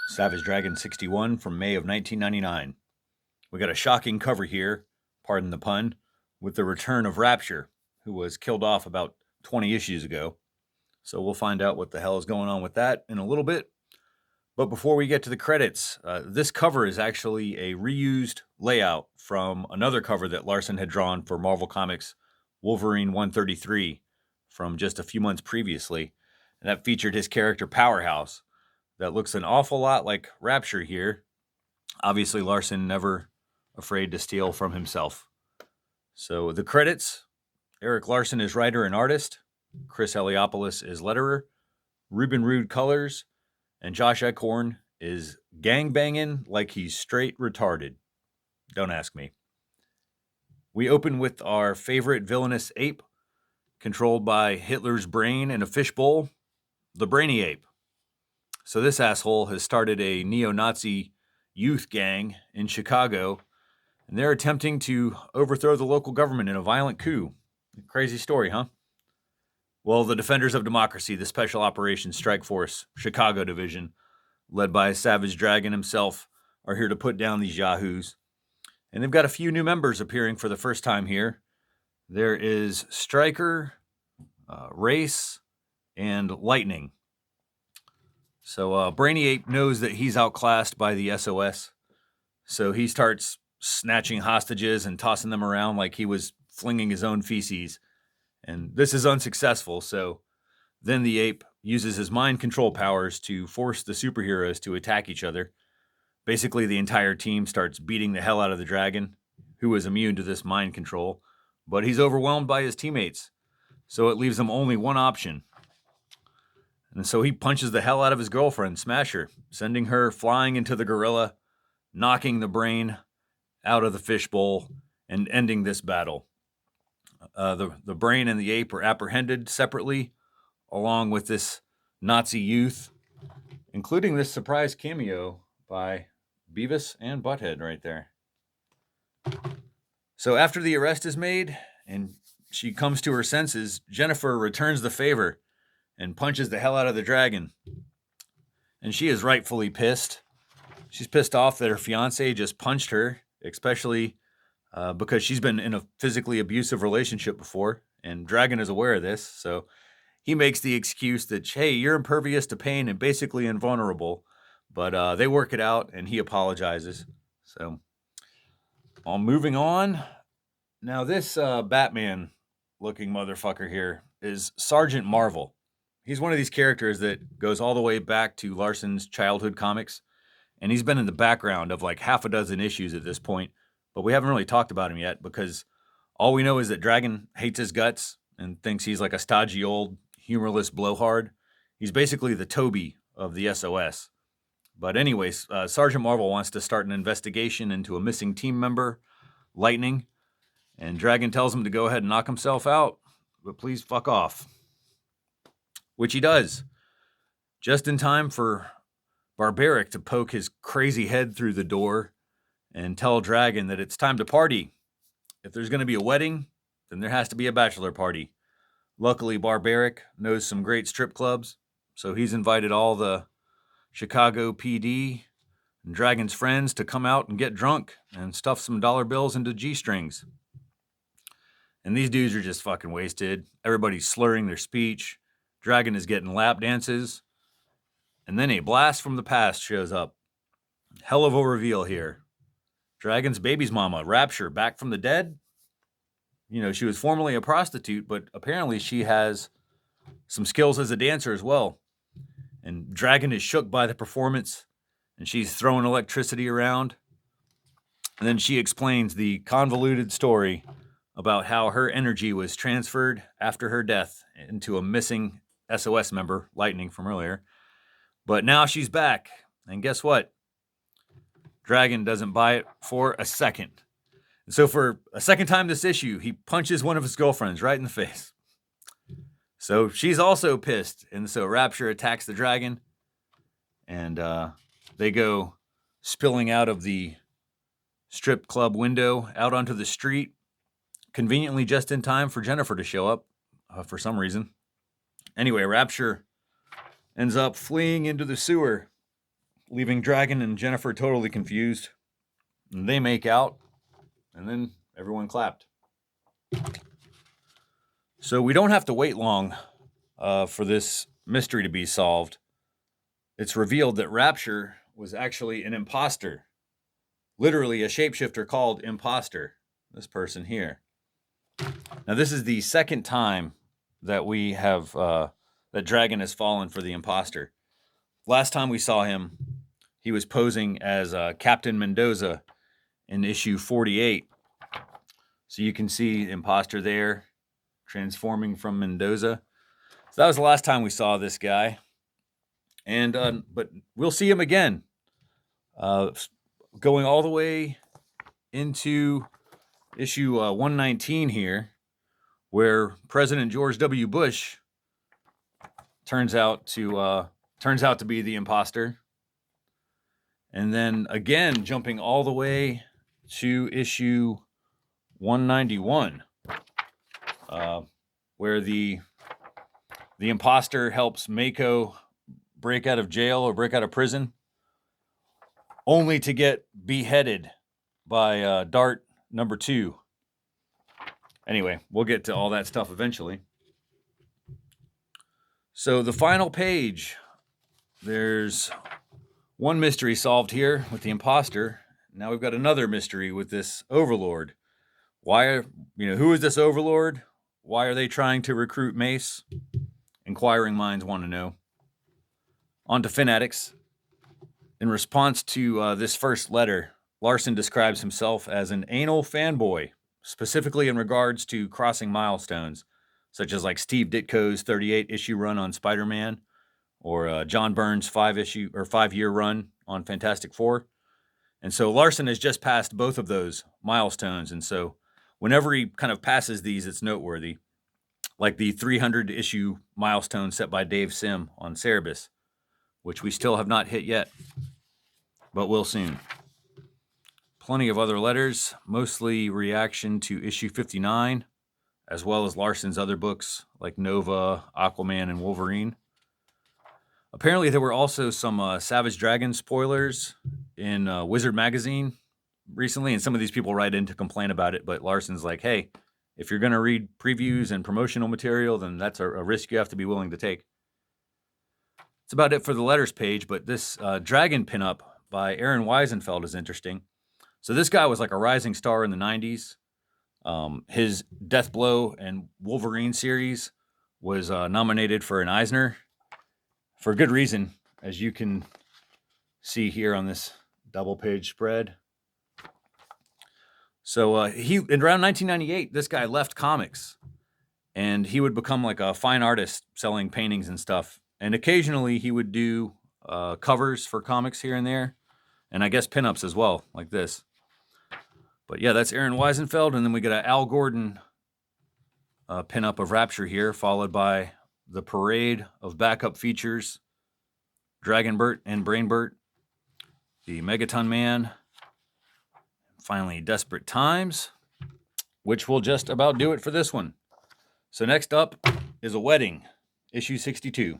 Savage Dragon 61 from May of 1999. We got a shocking cover here, pardon the pun, with the return of Rapture, who was killed off about 20 issues ago. So we'll find out what the hell is going on with that in a little bit. But before we get to the credits, this cover is actually a reused layout from another cover that Larson had drawn for Marvel Comics Wolverine 133 from just a few months previously. And that featured his character Powerhouse. That looks an awful lot like Rapture here. Obviously, Larson never afraid to steal from himself. So the credits, Eric Larson is writer and artist. Chris Eliopoulos is letterer. Ruben Rude colors. And Josh Eckhorn is gangbanging like he's straight retarded. Don't ask me. We open with our favorite villainous ape, controlled by Hitler's brain in a fishbowl, the Brainy Ape. So this asshole has started a neo-Nazi youth gang in Chicago, and they're attempting to overthrow the local government in a violent coup. Crazy story, huh? Well, the Defenders of Democracy, the Special Operations Strike Force Chicago Division, led by Savage Dragon himself, are here to put down these yahoos. And they've got a few new members appearing for the first time here. There is Stryker, Race, and Lightning. So Brainy Ape knows that he's outclassed by the SOS. So he starts snatching hostages and tossing them around like he was flinging his own feces. And this is unsuccessful, so then the ape uses his mind control powers to force the superheroes to attack each other. Basically, the entire team starts beating the hell out of the dragon, who is immune to this mind control, but he's overwhelmed by his teammates, so it leaves him only one option. And so he punches the hell out of his girlfriend, Smasher, sending her flying into the gorilla, knocking the brain out of the fishbowl, and ending this battle. The brain and the ape are apprehended separately, along with this Nazi youth, including this surprise cameo by Beavis and Butthead right there. So after the arrest is made and she comes to her senses, Jennifer returns the favor and punches the hell out of the dragon. And she is rightfully pissed. She's pissed off that her fiancé just punched her, especially because she's been in a physically abusive relationship before, and Dragon is aware of this, so he makes the excuse that, hey, you're impervious to pain and basically invulnerable, but they work it out, and he apologizes. So, moving on. Now, this Batman-looking motherfucker here is Sergeant Marvel. He's one of these characters that goes all the way back to Larson's childhood comics, and he's been in the background of like half a dozen issues at this point, but we haven't really talked about him yet because all we know is that Dragon hates his guts and thinks he's like a stodgy old humorless blowhard. He's basically the Toby of the SOS. But anyways, Sergeant Marvel wants to start an investigation into a missing team member, Lightning, and Dragon tells him to go ahead and knock himself out, but please fuck off. Which he does, just in time for Barbaric to poke his crazy head through the door and tell Dragon that it's time to party. If there's going to be a wedding, then there has to be a bachelor party. Luckily, Barbaric knows some great strip clubs, so he's invited all the Chicago PD and Dragon's friends to come out and get drunk and stuff some dollar bills into G-strings. And these dudes are just fucking wasted. Everybody's slurring their speech. Dragon is getting lap dances. And then a blast from the past shows up. Hell of a reveal here. Dragon's baby's mama, Rapture, back from the dead. You know, she was formerly a prostitute, but apparently she has some skills as a dancer as well. And Dragon is shook by the performance, and she's throwing electricity around. And then she explains the convoluted story about how her energy was transferred after her death into a missing SOS member, Lightning, from earlier. But now she's back, and guess what? Dragon doesn't buy it for a second. And so for a second time this issue, he punches one of his girlfriends right in the face. So she's also pissed, and so Rapture attacks the dragon, and they go spilling out of the strip club window out onto the street, conveniently just in time for Jennifer to show up for some reason. Anyway, Rapture ends up fleeing into the sewer leaving Dragon and Jennifer totally confused. And they make out, and then everyone clapped. So we don't have to wait long for this mystery to be solved. It's revealed that Rapture was actually an imposter, literally a shapeshifter called Imposter, this person here. Now, this is the second time that we have, that Dragon has fallen for the imposter. Last time we saw him, he was posing as Captain Mendoza in issue 48. So you can see Imposter there, transforming from Mendoza. So that was the last time we saw this guy. And but we'll see him again, going all the way into issue 119 here, where President George W. Bush turns out to be the imposter. And then again, jumping all the way to issue 191, where the imposter helps Mako break out of jail or break out of prison, only to get beheaded by Dart number 2. Anyway, we'll get to all that stuff eventually. So the final page, there's one mystery solved here with the imposter. Now we've got another mystery with this overlord. Who is this overlord? Why are they trying to recruit Mace? Inquiring minds want to know. On to Fanatics. In response to this first letter, Larson describes himself as an anal fanboy, specifically in regards to crossing milestones, such as like Steve Ditko's 38-issue run on Spider-Man, or John Byrne's 5-year run on Fantastic Four. And so Larson has just passed both of those milestones, and so whenever he kind of passes these, it's noteworthy, like the 300-issue milestone set by Dave Sim on Cerebus, which we still have not hit yet, but will soon. Plenty of other letters, mostly reaction to issue 59, as well as Larson's other books like Nova, Aquaman, and Wolverine. Apparently, there were also some Savage Dragon spoilers in Wizard Magazine recently, and some of these people write in to complain about it, but Larson's like, hey, if you're going to read previews and promotional material, then that's a risk you have to be willing to take. That's about it for the letters page, but this Dragon pinup by Aaron Weisenfeld is interesting. So this guy was like a rising star in the 90s. His Deathblow and Wolverine series was nominated for an Eisner for good reason, as you can see here on this double-page spread. So in around 1998, this guy left comics, and he would become like a fine artist selling paintings and stuff. And occasionally he would do covers for comics here and there, and I guess pinups as well, like this. But yeah, that's Aaron Weisenfeld, and then we got an Al Gordon pinup of Rapture here, followed by the parade of backup features, Dragonbert and Brainbert, the Megaton Man, finally Desperate Times, which will just about do it for this one. So next up is A Wedding, issue 62.